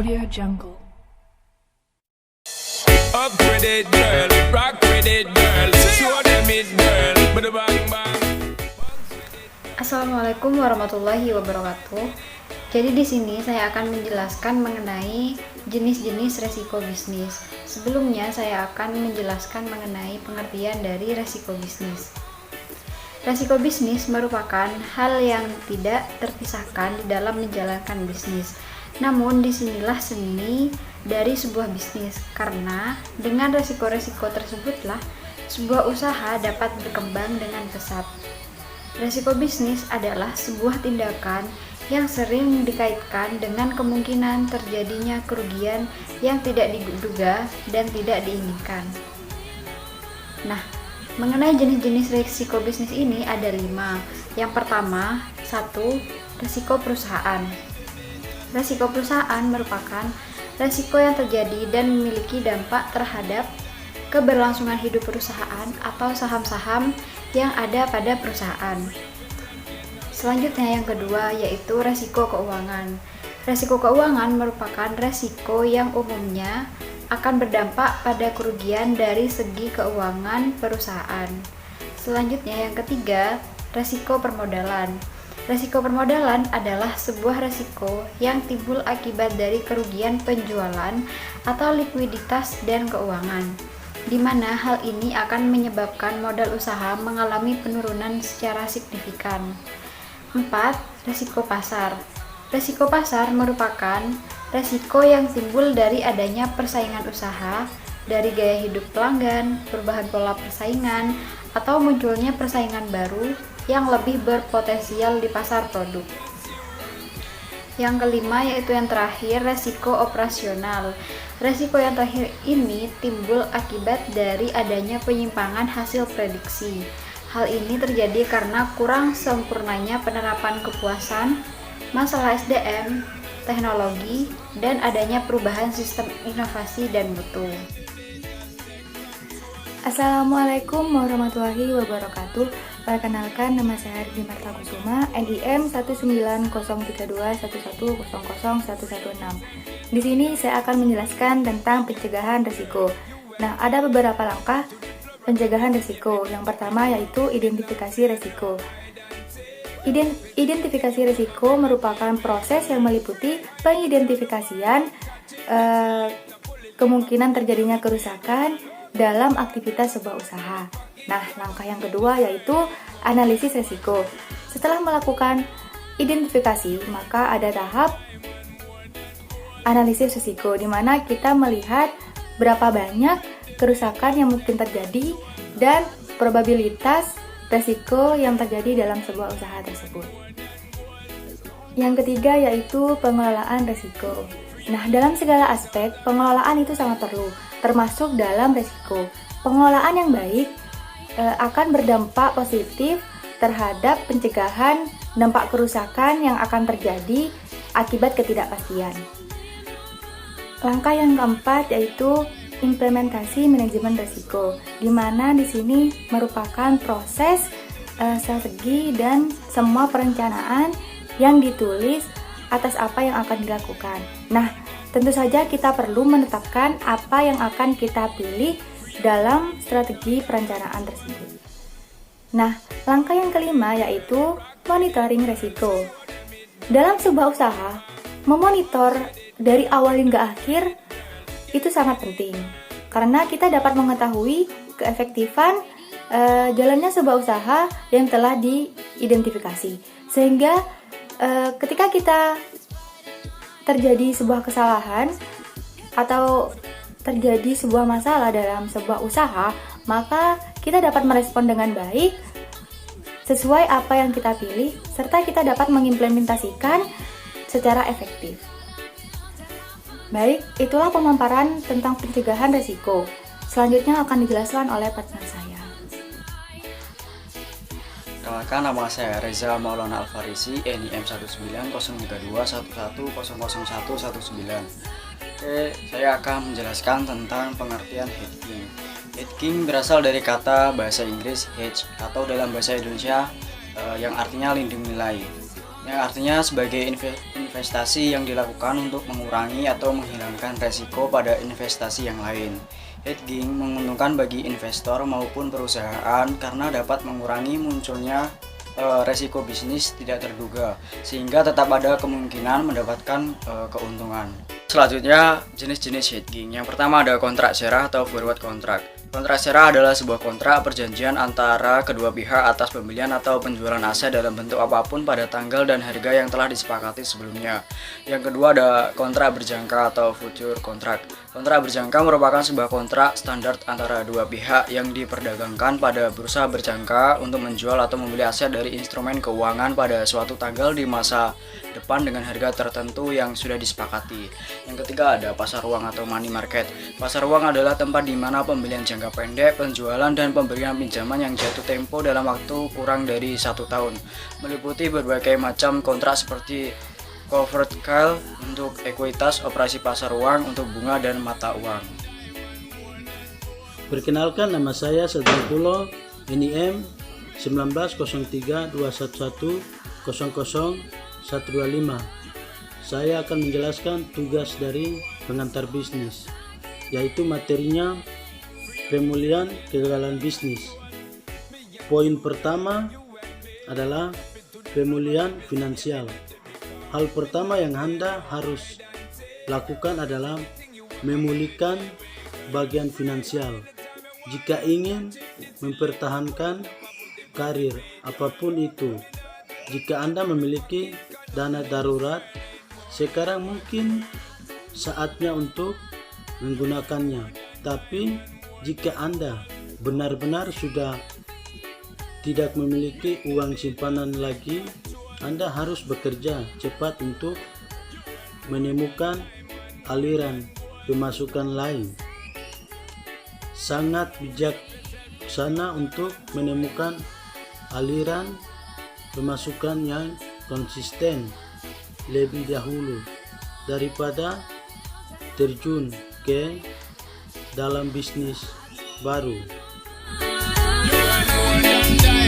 Audio Jungle. Up with it, girl. Rock with it, girl. Show them it, girl. Bang bang. Assalamualaikum warahmatullahi wabarakatuh. Jadi di sini saya akan menjelaskan mengenai jenis-jenis resiko bisnis. Sebelumnya saya akan menjelaskan mengenai pengertian dari resiko bisnis. Resiko bisnis merupakan hal yang tidak terpisahkan di dalam menjalankan bisnis. Namun disinilah seni dari sebuah bisnis, karena dengan resiko-resiko tersebutlah sebuah usaha dapat berkembang dengan pesat. Resiko bisnis adalah sebuah tindakan yang sering dikaitkan dengan kemungkinan terjadinya kerugian yang tidak diduga dan tidak diinginkan. Nah, mengenai jenis-jenis resiko bisnis ini ada 5. Yang pertama, 1. Resiko perusahaan. Resiko perusahaan merupakan resiko yang terjadi dan memiliki dampak terhadap keberlangsungan hidup perusahaan atau saham-saham yang ada pada perusahaan. Selanjutnya yang kedua yaitu resiko keuangan. Resiko keuangan merupakan resiko yang umumnya akan berdampak pada kerugian dari segi keuangan perusahaan. Selanjutnya yang ketiga, resiko permodalan. Resiko permodalan adalah sebuah resiko yang timbul akibat dari kerugian penjualan atau likuiditas dan keuangan, di mana hal ini akan menyebabkan modal usaha mengalami penurunan secara signifikan. 4. Resiko pasar. Resiko pasar merupakan resiko yang timbul dari adanya persaingan usaha, dari gaya hidup pelanggan, perubahan pola persaingan, atau munculnya persaingan baru yang lebih berpotensial di pasar produk. Yang kelima yaitu yang terakhir, resiko operasional. Resiko yang terakhir ini timbul akibat dari adanya penyimpangan hasil prediksi. Hal ini terjadi karena kurang sempurnanya penerapan kepuasan, masalah SDM, teknologi, dan adanya perubahan sistem inovasi dan mutu. Assalamualaikum warahmatullahi wabarakatuh. Perkenalkan, nama saya Ardi Marta Kusuma, NIM 1903211000116. Di sini saya akan menjelaskan tentang pencegahan risiko. Nah, ada beberapa langkah pencegahan risiko. Yang pertama yaitu identifikasi risiko. Identifikasi risiko merupakan proses yang meliputi pengidentifikasian kemungkinan terjadinya kerusakan dalam aktivitas sebuah usaha. Nah, langkah yang kedua yaitu analisis risiko. Setelah melakukan identifikasi, maka ada tahap analisis risiko, di mana kita melihat berapa banyak kerusakan yang mungkin terjadi dan probabilitas risiko yang terjadi dalam sebuah usaha tersebut. Yang ketiga yaitu pengelolaan risiko. Nah, dalam segala aspek, pengelolaan itu sangat perlu, termasuk dalam risiko. Pengelolaan yang baik akan berdampak positif terhadap pencegahan dampak kerusakan yang akan terjadi akibat ketidakpastian. Langkah yang keempat yaitu implementasi manajemen risiko, di mana di sini merupakan proses strategi dan semua perencanaan yang ditulis atas apa yang akan dilakukan. Nah, tentu saja kita perlu menetapkan apa yang akan kita pilih dalam strategi perencanaan tersebut. Nah, langkah yang kelima yaitu monitoring risiko. Dalam sebuah usaha, memonitor dari awal hingga akhir itu sangat penting, karena kita dapat mengetahui keefektifan jalannya sebuah usaha yang telah diidentifikasi. Sehingga ketika kita terjadi sebuah kesalahan atau terjadi sebuah masalah dalam sebuah usaha, maka kita dapat merespon dengan baik sesuai apa yang kita pilih, serta kita dapat mengimplementasikan secara efektif. Baik, itulah pemaparan tentang pencegahan risiko. Selanjutnya akan dijelaskan oleh partner saya. Perkenalkan, nama saya Reza Maulana Alfarisi, NIM 1903211000119. Oke, saya akan menjelaskan tentang pengertian hedging. Hedging berasal dari kata bahasa Inggris hedge atau dalam bahasa Indonesia yang artinya lindung nilai. yang artinya sebagai investasi yang dilakukan untuk mengurangi atau menghilangkan resiko pada investasi yang lain. Hedging menguntungkan bagi investor maupun perusahaan karena dapat mengurangi munculnya resiko bisnis tidak terduga, sehingga tetap ada kemungkinan mendapatkan keuntungan. Selanjutnya, jenis-jenis hedging. Yang pertama ada kontrak syarah atau forward contract. Kontrak syarah adalah sebuah kontrak perjanjian antara kedua pihak atas pembelian atau penjualan aset dalam bentuk apapun pada tanggal dan harga yang telah disepakati sebelumnya. Yang kedua ada kontrak berjangka atau future contract. Kontrak berjangka merupakan sebuah kontrak standar antara dua pihak yang diperdagangkan pada bursa berjangka untuk menjual atau membeli aset dari instrumen keuangan pada suatu tanggal di masa depan dengan harga tertentu yang sudah disepakati. Yang ketiga ada pasar uang atau money market. Pasar uang adalah tempat di mana pembelian jangka pendek, penjualan dan pemberian pinjaman yang jatuh tempo dalam waktu kurang dari 1 tahun, meliputi berbagai macam kontrak seperti covered call untuk ekuitas, operasi pasar uang untuk bunga dan mata uang. Perkenalkan, nama saya Sadripulo, NIM 190321100125. Saya akan menjelaskan tugas dari pengantar bisnis, yaitu materinya pemulihan kegagalan bisnis. Poin pertama adalah pemulihan finansial. Hal pertama yang Anda harus lakukan adalah memulihkan bagian finansial. Jika ingin mempertahankan karir apapun itu, jika Anda memiliki dana darurat, sekarang mungkin saatnya untuk menggunakannya. Tapi jika Anda benar-benar sudah tidak memiliki uang simpanan lagi, Anda harus bekerja cepat untuk menemukan aliran pemasukan lain. Sangat bijaksana untuk menemukan aliran pemasukan yang konsisten lebih dahulu daripada terjun ke dalam bisnis baru. You are more than that.